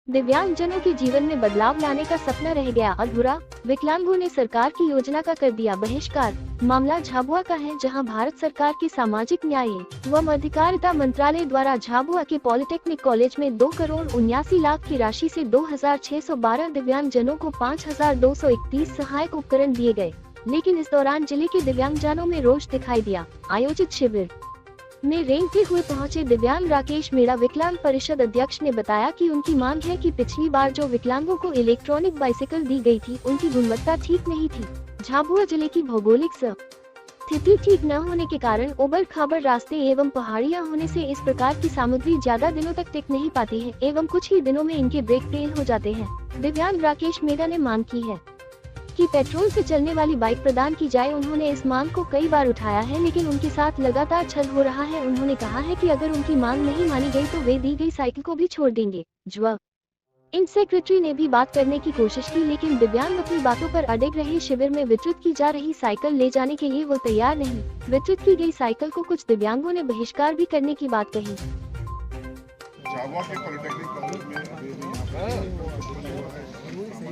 दिव्यांगजनों के जीवन में बदलाव लाने का सपना रह गया अधूरा। विकलांगों ने सरकार की योजना का कर दिया बहिष्कार। मामला झाबुआ का है, जहां भारत सरकार के सामाजिक न्याय एवं अधिकारिता मंत्रालय द्वारा झाबुआ के पॉलिटेक्निक कॉलेज में 2,79,00,000 की राशि से 2,612 दिव्यांगजनों को 5,231 सहायक उपकरण दिए गए, लेकिन इस दौरान जिले के दिव्यांगजनों में रोष दिखाई दिया। आयोजित शिविर में रेंगते हुए पहुंचे दिव्यांग राकेश मेड़ा विकलांग परिषद अध्यक्ष ने बताया कि उनकी मांग है कि पिछली बार जो विकलांगों को इलेक्ट्रॉनिक बाइसिकल दी गई थी, उनकी गुणवत्ता ठीक नहीं थी। झाबुआ जिले की भौगोलिक स्थिति ठीक न होने के कारण उबड़ खाबड़ रास्ते एवं पहाड़ियां होने से इस प्रकार की सामग्री ज्यादा दिनों तक टिक नहीं पाती है एवं कुछ ही दिनों में इनके ब्रेक फेल हो जाते हैं। दिव्यांग राकेश मेड़ा ने मांग की है कि पेट्रोल से चलने वाली बाइक प्रदान की जाए। उन्होंने इस मांग को कई बार उठाया है, लेकिन उनके साथ लगातार छल हो रहा है। उन्होंने कहा है कि अगर उनकी मांग नहीं मानी गई तो वे दी गई साइकिल को भी छोड़ देंगे। इन सेक्रेटरी ने भी बात करने की कोशिश की, लेकिन दिव्यांग अपनी बातों पर अड़े रहे। शिविर में वितरित की जा रही साइकिल ले जाने के लिए वो तैयार नहीं। वितरित की गई साइकिल को कुछ दिव्यांगों ने बहिष्कार भी करने की बात कही।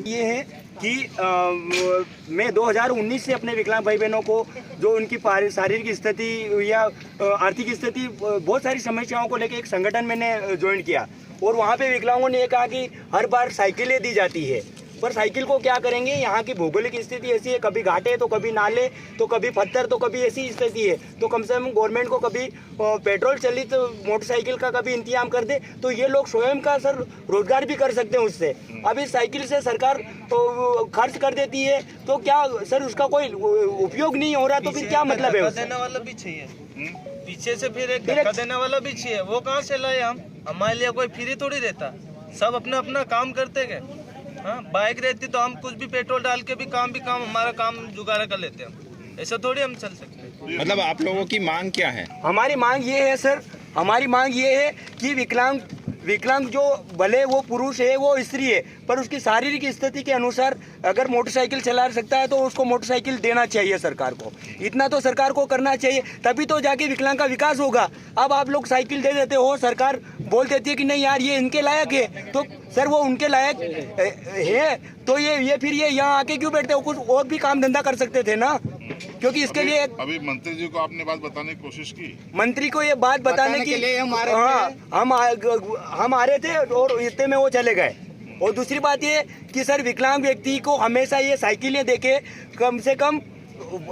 ये है कि मैं 2019 से अपने विकलांग भाई बहनों को, जो उनकी शारीरिक स्थिति या आर्थिक स्थिति, बहुत सारी समस्याओं को लेकर एक संगठन मैंने ज्वाइन किया और वहाँ पे विकलांगों ने ये कहा कि हर बार साइकिलें दी जाती है, पर साइकिल को क्या करेंगे। यहाँ की भौगोलिक स्थिति ऐसी है, कभी घाटे तो कभी नाले तो कभी पत्थर तो कभी ऐसी स्थिति है, तो कम से कम गवर्नमेंट को कभी पेट्रोल चलित मोटरसाइकिल का कभी इंतजाम कर दे तो ये लोग स्वयं का सर रोजगार भी कर सकते हैं उससे। अब इस साइकिल से सरकार खर्च कर देती है तो क्या सर उसका कोई उपयोग नहीं हो रहा, तो फिर क्या मतलब है। देने वाला भी चाहिए, पीछे से फिर एक धक्का देने वाला भी चाहिए, वो कहाँ से लाए हम। हमारे लिए कोई फ्री थोड़ी देता, सब अपना अपना काम करते गए। हाँ, बाइक रहती तो हम कुछ भी पेट्रोल डाल के भी हमारा काम जुगाड़ कर लेते हैं, ऐसा थोड़ी हम चल सकते। मतलब आप लोगों की मांग क्या है? हमारी मांग ये है सर, हमारी मांग ये है कि विकलांग जो भले वो पुरुष है वो स्त्री है, पर उसकी शारीरिक स्थिति के अनुसार अगर मोटरसाइकिल चला सकता है तो उसको मोटरसाइकिल देना चाहिए सरकार को। इतना तो सरकार को करना चाहिए, तभी तो जाके विकलांग का विकास होगा। अब आप लोग साइकिल दे देते हो, सरकार बोल देती है कि नहीं यार ये इनके लायक है, तो सर वो उनके लायक है तो ये फिर ये यहाँ आके क्यों बैठते हो? कुछ और भी काम धंधा कर सकते थे ना, क्योंकि इसके लिए अभी मंत्री जी को आपने बात बताने की कोशिश की। मंत्री को ये बात बताने के लिए हम आ रहे थे और इतने में वो चले गए। और दूसरी बात ये कि सर विकलांग व्यक्ति को हमेशा ये साइकिलें देके कम से कम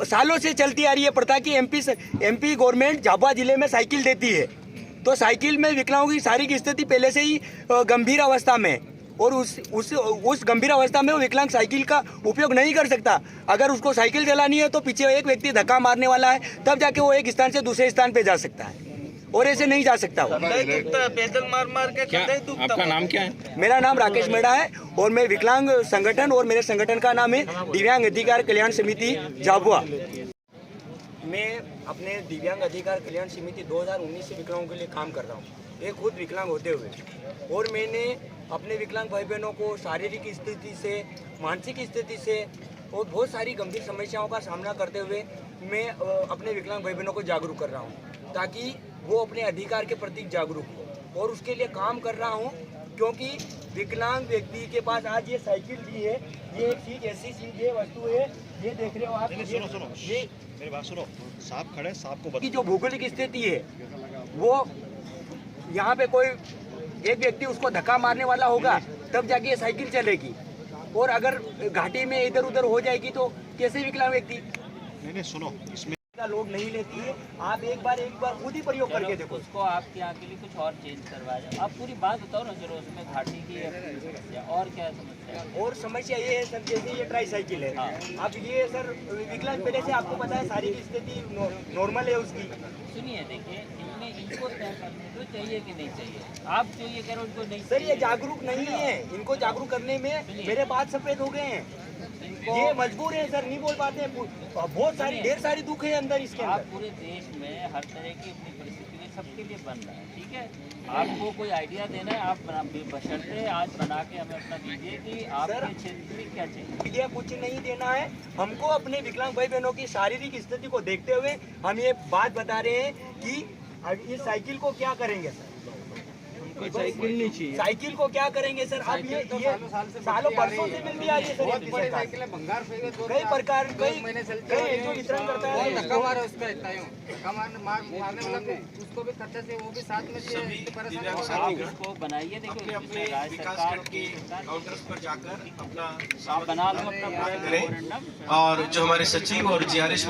सालों से चलती आ रही है प्रथा की एमपी गवर्नमेंट झाबुआ जिले में साइकिल देती है, तो साइकिल में विकलांगों की शारीरिक स्थिति पहले से ही गंभीर अवस्था में, और उस गंभीर अवस्था में वो विकलांग साइकिल का उपयोग नहीं कर सकता। अगर उसको साइकिल चलानी है तो पीछे एक व्यक्ति धक्का मारने वाला है, तब जाके वो एक स्थान से दूसरे स्थान पे जा सकता है, और ऐसे नहीं जा सकता वो। पैदल मार के क्या आपका नाम क्या है? मेरा नाम राकेश मेड़ा है और मैं विकलांग संगठन, और मेरे संगठन का नाम है दिव्यांग अधिकार कल्याण समिति झाबुआ। मैं अपने दिव्यांग अधिकार कल्याण समिति 2019 से विकलांगों के लिए काम कर रहा हूँ, एक खुद विकलांग होते हुए, और मैंने अपने विकलांग भाई बहनों को शारीरिक स्थिति से, मानसिक स्थिति से और बहुत सारी गंभीर समस्याओं का सामना करते हुए मैं अपने विकलांग भाई बहनों को जागरूक कर रहा हूँ, ताकि वो अपने अधिकार के प्रति जागरूक हो, और उसके लिए काम कर रहा हूँ। क्योंकि विकलांग व्यक्ति के पास आज ये साइकिल भी है, ये एक चीज ऐसी चीज है, वस्तु है, ये देख रहे हो आप। सुनो ये मेरी बात सुनो, सांप खड़े, सांप को की जो भौगोलिक स्थिति है वो यहाँ पे कोई एक व्यक्ति उसको धक्का मारने वाला होगा तब जाके ये साइकिल चलेगी, और अगर घाटी में इधर उधर हो जाएगी तो कैसे विकलांग व्यक्ति। नहीं सुनो, इसमें का लोड नहीं लेती है। आप एक बार खुद ही प्रयोग करके देखो। उसको आपके यहाँ के लिए कुछ और चेंज करवा जाए। आप पूरी बात बताओ ना जरूर, उसमें घाटी की समस्या और क्या समस्या है? और समस्या ये है सर, जैसे ये ट्राई साइकिल है। अब ये सर विकलांग पहले से आपको पता है शारीरिक स्थिति नॉर्मल है उसकी। सुनिए, देखिए इनको तय करने तो चाहिए कि नहीं चाहिए, आप जो ये कह रहे हो उनको नहीं सर, ये जागरूक नहीं है, इनको जागरूक करने में मेरे बात सफेद हो गए हैं। ये मजबूर है सर, नहीं बोल पाते हैं, बहुत सारी ढेर सारी दुख है अंदर इसके अंदर। आप पूरे देश में हर तरह की अपनी परिस्थिति सबके लिए बन रहा है, ठीक है। आपको कोई आइडिया देना है, आप बशर्ते आज बना के हमें अपना दीजिए कि आपके क्षेत्र में क्या चाहिए। आइडिया कुछ नहीं देना है हमको, अपने विकलांग भाई बहनों की शारीरिक स्थिति को देखते हुए हम ये बात बता रहे हैं कि इस साइकिल को क्या करेंगे सर। साइकिल नहीं चाहिए। साइकिल को क्या करेंगे सर? अब ये सालों बरसों से मिलती आ रही है सर। ये सरकार कई प्रकार कई जो वितरण करता है उसको भी खर्चा से वो भी साथ में आप इसको बनाइए, देखिए इसमें राज्य सरकार की काउंटर्स पर जाकर अपना आप बना लो अपना और जो हमारे सचिव और जीआरएस